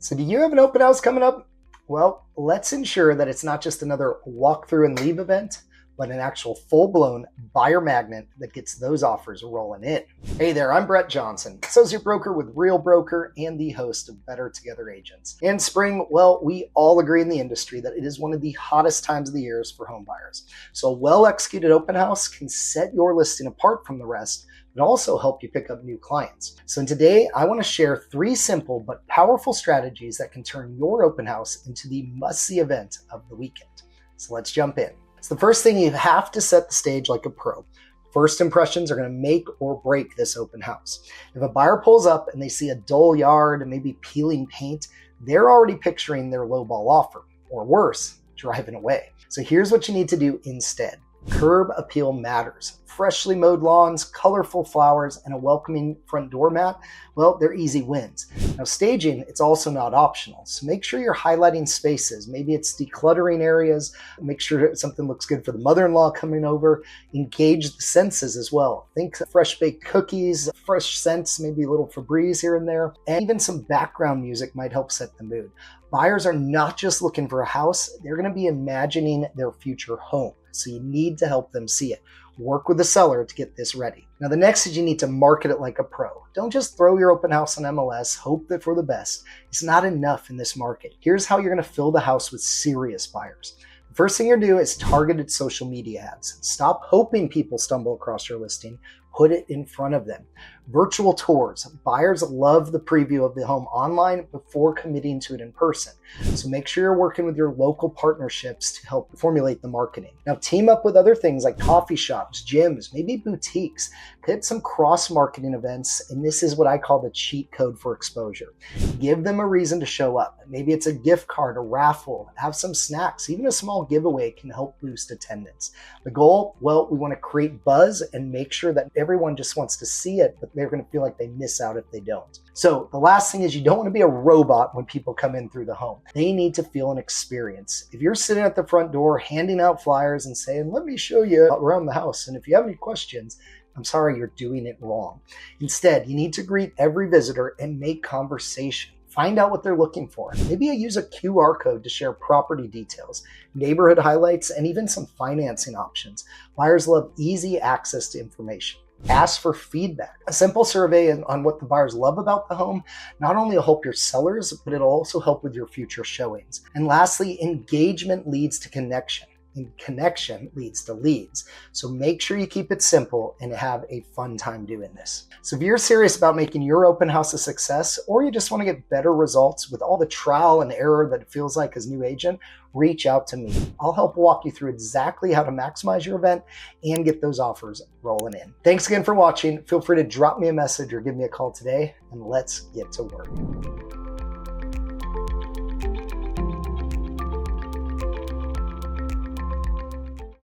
So do you have an open house coming up? Well, let's ensure that it's not just another walk through and leave event, but an actual full-blown buyer magnet that gets those offers rolling in. Hey there, I'm Bret Johnson, associate broker with Real Broker and the host of Better Together Agents. In spring, well, we all agree in the industry that it is one of the hottest times of the years for home buyers. So a well-executed open house can set your listing apart from the rest, but also help you pick up new clients. So today, I want to share 3 simple but powerful strategies that can turn your open house into the must-see event of the weekend. So let's jump in. So the first thing, you have to set the stage like a pro. First impressions are going to make or break this open house. If a buyer pulls up and they see a dull yard and maybe peeling paint, they're already picturing their lowball offer, or worse, driving away. So here's what you need to do instead. Curb appeal matters. Freshly mowed lawns, colorful flowers, and a welcoming front door mat, well, they're easy wins. Now staging, it's also not optional. So make sure you're highlighting spaces. Maybe it's decluttering areas. Make sure something looks good for the mother-in-law coming over. Engage the senses as well. Think fresh baked cookies, fresh scents, maybe a little Febreze here and there. And even some background music might help set the mood. Buyers are not just looking for a house, they're going to be imagining their future home. So you need to help them see it. Work with the seller to get this ready. Now the next is you need to market it like a pro. Don't just throw your open house on MLS, hope that for the best. It's not enough in this market. Here's how you're going to fill the house with serious buyers. The first thing you're going to do is targeted social media ads. Stop hoping people stumble across your listing. Put it in front of them. Virtual tours. Buyers love the preview of the home online before committing to it in person. So make sure you're working with your local partnerships to help formulate the marketing. Now team up with other things like coffee shops, gyms, maybe boutiques. Hit some cross-marketing events, and this is what I call the cheat code for exposure. Give them a reason to show up. Maybe it's a gift card, a raffle, have some snacks. Even a small giveaway can help boost attendance. The goal, well, we want to create buzz and make sure that everyone just wants to see it, but they're going to feel like they miss out if they don't. So the last thing is you don't want to be a robot when people come in through the home. They need to feel an experience. If you're sitting at the front door handing out flyers and saying, let me show you around the house, and if you have any questions, I'm sorry, you're doing it wrong. Instead, you need to greet every visitor and make conversation. Find out what they're looking for. Maybe you use a QR code to share property details, neighborhood highlights, and even some financing options. Buyers love easy access to information. Ask for feedback. A simple survey on what the buyers love about the home not only will help your sellers, but it'll also help with your future showings. And lastly, engagement leads to connection. And connection leads to leads. So make sure you keep it simple and have a fun time doing this. So if you're serious about making your open house a success, or you just want to get better results with all the trial and error that it feels like as a new agent, reach out to me. I'll help walk you through exactly how to maximize your event and get those offers rolling in. Thanks again for watching. Feel free to drop me a message or give me a call today, and let's get to work.